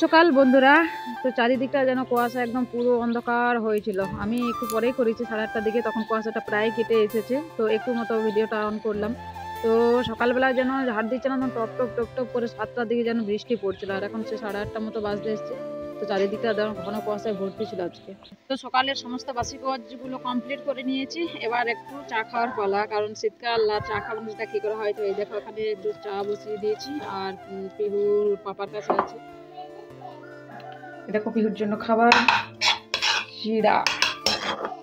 সকাল বন্ধুরা। তো চারিদিকটা যেন কুয়াশা একদম পুরো অন্ধকার হয়েছিল। আমি একটু পরেই করেছি 8:30টার দিকে, তখন কুয়াশাটা প্রায় কেটে এসেছে। তো একটু মতো ভিডিওটা অন করলাম। তো সকালবেলা যেন ঝাড় দিচ্ছে না, টপ টপ টপ টপ করে 7টার দিকে যেন বৃষ্টি পড়ছিল, আর এখন সে 8:30টার মতো বাজতে এসছে। তো চারিদিকটা যেন ঘন কুয়াশায় ভর্তি ছিল আজকে। তো সকালের সমস্ত বাসি কাজগুলো কমপ্লিট করে নিয়েছি, এবার একটু চা খাওয়ার পালা। কারণ শীতকাল, আর চা খাবো না সেটা কি করে হয়। তো এই দেখো এখানে একটু চা বসিয়ে দিয়েছি, আর পিহুর পাপার কাছে আছে। দেখো পিহুর জন্য খাবার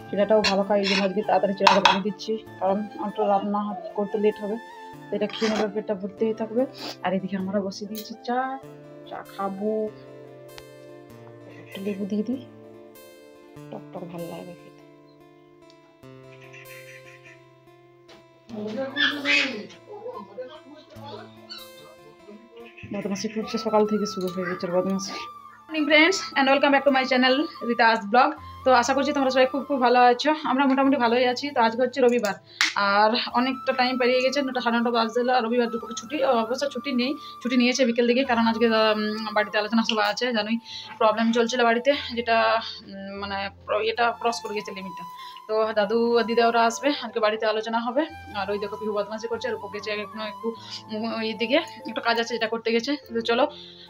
চিড়াটাও ভালো খাই, এই জন্য আজকে তাড়াতাড়ি চিড়াটা বানিয়ে দিচ্ছি, কারণ অটো রান্না করতে লেট হবে। তো এটা খেয়ে নেবার পেটটা ভর্তি হয়ে থাকবে। আর এদিকে আমরা বসিয়ে দিয়েছি চা খাবো। একটু লেবু দিয়ে দিই, টক টক ভালো লাগে খেতে। বদমাসি করছে, সকাল থেকে শুরু হয়ে গেছে বদমাসি। Morning friends and welcome back to my channel Rita's blog. তো আশা করছি তোমরা সবাই খুব ভালো আছো। আমরা মোটামুটি ভালোই আছি। তো আজকে হচ্ছে রবিবার, আর অনেকটা টাইম পেরিয়ে গেছে, 9টা 9:30 বাজতে হলো। আর রবিবার দুপুরে ছুটি, অবশ্য ছুটি নেই, ছুটি নিয়েছে বিকেল দিকে, কারণ আজকে বাড়িতে আলোচনা সভা আছে। জানোই প্রবলেম চলছিল বাড়িতে, যেটা মানে এটা ক্রস করে গেছে লিমিটটা। তো দাদু দিদা ওরা আসবে, আজকে বাড়িতে আলোচনা হবে। আর ওই দেখো পিহু বদমাশি করছে, আর উপর গেছে এখনো একটু এইদিকে একটু কাজ আছে, যেটা করতে গেছে। তো চলো,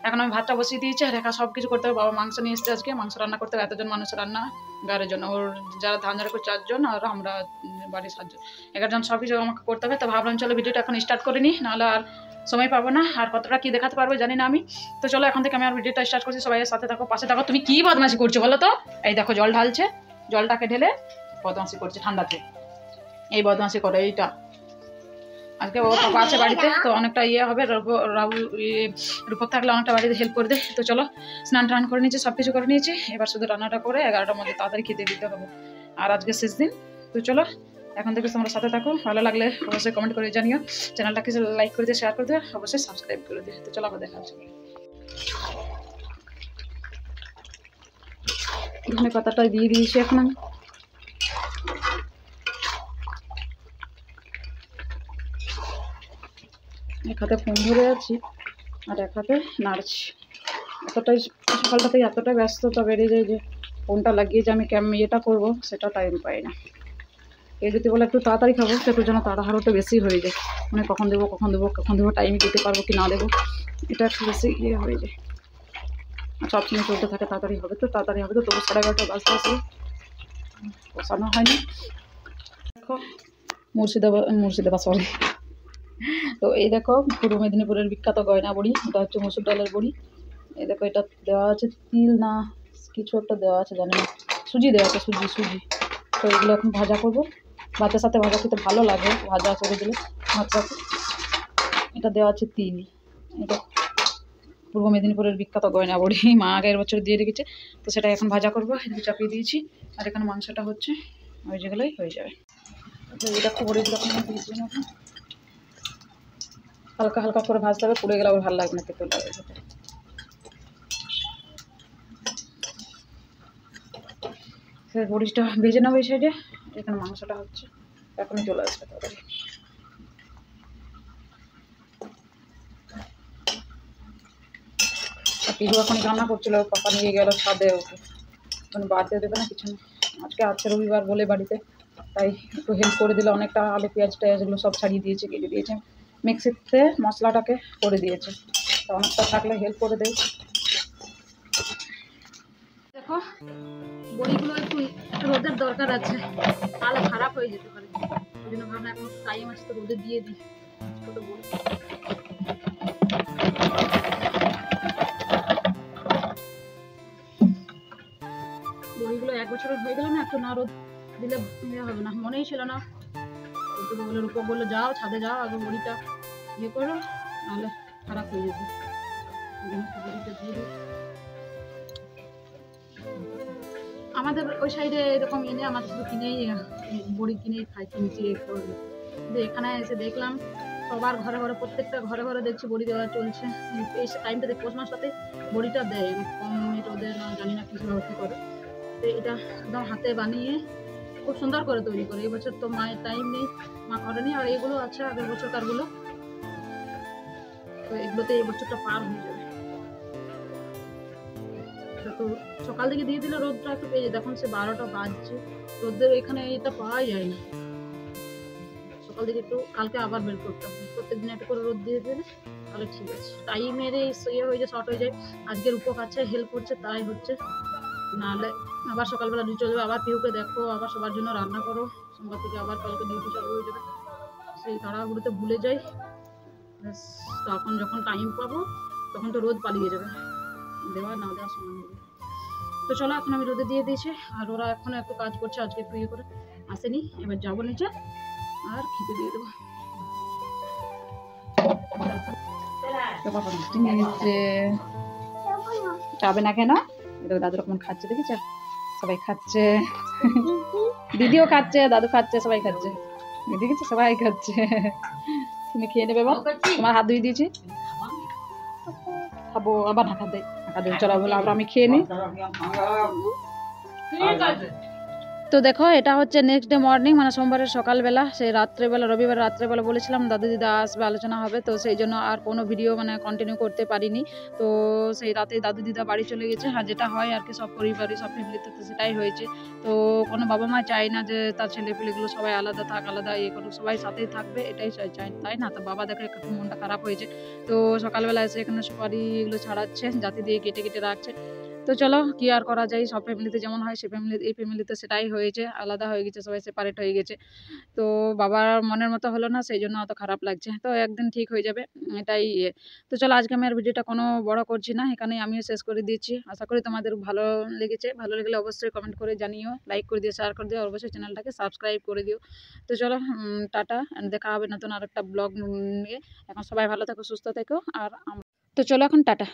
এখন আমি ভাতটা বসিয়ে দিয়েছি, আর একা সব কিছু করতে হবে। বাবা মাংস নিয়ে এসছে, আজকে মাংস রান্না করতে হবে। এতজন মানুষ রান্না গাড়ির জন্য, ওর যারা ধান ঝাড়া করে 4 জন, আর আমরা বাড়ির 7 জন, 11 জন, সব কিছু আমাকে করতে হবে। তো ভাবলাম চলো ভিডিওটা এখন স্টার্ট করে নিই, নাহলে আর সময় পাবো না, আর কতটা কি দেখাতে পারবো জানি না আমি। তো চলো এখন থেকে আমি আর ভিডিওটা স্টার্ট করছি। সবাই সাথে থাকো, পাশে থাকো। তুমি কি বদমাশি করছো বলো তো? এই দেখো জল ঢালছে, জলটাকে ঢেলে বদমাশি করছে ঠান্ডাতে। এই বদমাশি করে এইটা। আজকে ও পাপা আছে বাড়িতে, তো অনেকটা ইয়ে হবে, রূপক থাকলে অনেকটা বাড়িতে হেল্প করে দেয়। তো চলো, স্নান টান করে নিয়েছি, সব কিছু করে নিয়েছি, এবার শুধু রান্নাটা করে 11টার মধ্যে তাড়াতাড়ি খেতে দিতে হবে। আর আজকে শেষ দিন। তো চলো এখন থেকে তোমরা সাথে থাকো। ভালো লাগলে অবশ্যই কমেন্ট করে জানিও, চ্যানেলটাকে লাইক করে দিয়ে শেয়ার করে দিয়ে অবশ্যই সাবস্ক্রাইব করে দিয়ে। তো চলো আবার দেখা হচ্ছে। ধনে পাতাটা দিয়ে দিয়েছি এখন আমি। এক হাতে ফোন ধরে আছি, আর এক হাতে নাড়ছি। এতটাই সকালটা থেকে এতটাই ব্যস্ততা বেড়ে যায় যে ফোনটা লাগিয়ে যে আমি ইয়েটা করবো, সেটা টাইম পাই না। এই যদি বলে একটু তাড়াতাড়ি খাবো, সেটার জন্য তাড়াহাড়োটা বেশি হয়ে যায়। মানে কখন দেবো টাইমে দিতে পারবো কি না দেবো, এটা একটু বেশি ইয়ে হয়ে যায়। আর সবসময় চলতে থাকে তাড়াতাড়ি হবে তো তাড়াতাড়ি হবে, তো তবু 11:30 বাজতে আসলে বসানো হয়নি। দেখো মুর্শিদাবাদ সরি। তো এই দেখো পূর্ব মেদিনীপুরের বিখ্যাত গয়না বড়ি, এটা হচ্ছে মসুর ডালের বড়ি। এই দেখো এটা দেওয়া আছে তিল না কিছু একটা দেওয়া আছে, জানি না, সুজি দেওয়া আছে, সুজি। তো এগুলো এখন ভাজা করবো, ভাতের সাথে ভাজা খেতে ভালো লাগে, ভাজা করে দিলে ভাতটাকে। এটা দেওয়া আছে তিল। এটা পূর্ব মেদিনীপুরের বিখ্যাত গয়না বড়ি, মা আগের বছর দিয়ে রেখেছে। তো সেটা এখন ভাজা করবো, এদিকে চাপিয়ে দিয়েছি। আর এখানে মাংসটা হচ্ছে, ওই যেগুলোই হয়ে যাবে। এটা খুব বড়িগুলো এখন দিয়েছি না, হালকা হালকা করে ভাজতে হবে, পুড়ে গেলে আবার ভালো লাগবে না খেতে লাগে। বড়িটা ভেজে নেবো এই সাইডে, এখানে মাংসটা হচ্ছে, এখনই চলে আসবে তাড়াতাড়ি। পিহু এখন রান্না করছিল, পাপা নিয়ে গেল ছাদে, ওকে এখন বাড়তে দেবে না কিছু না। আজকে আছে রবিবার বলে বাড়িতে, তাই একটু হেল্প করে দিলে। অনেকটা আলু পেঁয়াজ টেয়াজগুলো সব ছাড়িয়ে দিয়েছে, কেটে দিয়েছে, মিক্সিতে মশলাটাকে করে দিয়েছে। তো অনেকটা থাকলে হেল্প করে দেয়। দেখো বড়িগুলো একটু রোদের দরকার আছে, তাহলে খারাপ হয়ে যেতে পারে। ওই জন্য ভাবনা এখন টাইম আছে তো রোদে দিয়ে দিই। বড়িগুলো 1 বছরের হয়ে গেল না, একটু না রোদ দিলে হবে না, মনেই ছিল না। রূপক বললো যাও ছাদে যাও, আগে বড়িটা ইয়ে করো, নাহলে খারাপ হয়ে যেত। বড়িটা দিয়ে দিই। আমাদের ওই সাইডে এরকম এনে আমাদের শুধু কিনেই বড়ি কিনেই খাই, কিনছি করলো। কিন্তু এখানে এসে দেখলাম সবার ঘরে ঘরে, প্রত্যেকটা ঘরে ঘরে দেখছি বড়ি দেওয়া চলছে। এই টাইমটা দেখে পৌষ মাসটাতে বড়িটা দেয়, কম মিনিট ওদের জানি না কীভাবে কী করে। তো এটা একদম হাতে বানিয়ে খুব সুন্দর করে তৈরি করে। এবছর তো মায়ের টাইম নেই, মা করেনি। আর এগুলো আছে আগের বছরকারগুলো, তো এগুলোতে এই বছরটা পার হয়ে যাবে। তো সকাল থেকে দিয়ে দিলে রোদটা একটু পেয়ে যায়। দেখুন সে 12টা বাজছে, রোদের এখানে এটা পাওয়াই যায় না। সকাল থেকে একটু কালকে আবার বের করতে হবে, প্রত্যেকদিন একটু করে রোদ দিয়ে দিলে তাহলে ঠিক আছে। টাইমের ইয়ে হয়ে যায়, শর্ট হয়ে যায়। আজকের উপকাছে হেল্প করছে তাই হচ্ছে, নাহলে আবার সকালবেলা ডিউটি চলে যাবে। আবার পিউকে দেখো, আবার সবার জন্য রান্না করো, সোমবার থেকে আবার কালকে ডিউটি চালু হয়ে যাবে। সেই তাড়াহুড়োতে ভুলে যাই। তখন যখন টাইম পাবো তখন তো রোদ পালিয়ে যাবে, দেওয়া না দেওয়ার সমান হবে। তো চলো এখন আমি রোদে দিয়ে দিয়েছি, আর ওরা এখন একটু কাজ করছে, আজকে একটু ইয়ে করে আসেনি। এবার যাবো নিচে আর খেতে দিয়ে দেবো। যাবে না কেন? দাদু রকম খাচ্ছে, দেখেছ? সবাই খাচ্ছে, দিদিও খাচ্ছে, দাদু খাচ্ছে, সবাই খাচ্ছে, দেখেছো? সবাই খাচ্ছে। তুমি খেয়ে নেবে, তোমার হাত ধুয়ে দিয়েছি, খাবো আবার ঢাকা দেয়, ঢাকা দেয়। চলো বলো আবার আমি খেয়ে নিই। তো দেখো এটা হচ্ছে নেক্সট ডে মর্নিং, মানে সোমবারের সকালবেলা। সেই রাত্রেবেলা, রবিবার রাত্রেবেলা বলেছিলাম দাদু দিদা আসবে, আলোচনা হবে, তো সেই জন্য আর কোনো ভিডিও মানে কন্টিনিউ করতে পারিনি। তো সেই রাতে দাদু দিদা বাড়ি চলে গেছে, আর যেটা হয় আর কি সব পরিবারে সব ফ্যামিলিতে তো সেটাই হয়েছে। তো কোনো বাবা মা চায় না যে তার ছেলেপিলেগুলো সবাই আলাদা থাক, আলাদা ইয়ে করুক, সবাই সাথেই থাকবে, এটাই চাই, তাই না? তো বাবা দেখে একটু মনটা খারাপ হয়েছে। তো সকালবেলা এসে এখানে সুপারি এগুলো ছাড়াচ্ছে, জাতি দিয়ে কেটে কেটে রাখছে। তো চলো কি আর করা যায়, সব ফ্যামিলিতে যেমন হয় সে ফ্যামিলি, এই ফ্যামিলিতে সেটাই হয়েছে, আলাদা হয়ে গেছে, সবাই সেপারেট হয়ে গেছে। তো বাবার মনের মতো হলো না, সেই জন্য অত খারাপ লাগছে। তো একদিন ঠিক হয়ে যাবে, এটাই ইয়ে। তো চলো আজকে আমি আর ভিডিওটা কোনো বড় করছি না, এখানেই আমিও শেষ করে দিচ্ছি। আশা করি তোমাদের ভালো লেগেছে, ভালো লাগলে অবশ্যই কমেন্ট করে জানিও, লাইক করে দিও, শেয়ার করে দিও, অবশ্যই চ্যানেলটাকে সাবস্ক্রাইব করে দিও। তো চলো টাটা, দেখা হবে নতুন আরেকটা ব্লগ নিয়ে। এখন সবাই ভালো থেকো, সুস্থ থেকো, আর তো চলো এখন টাটা।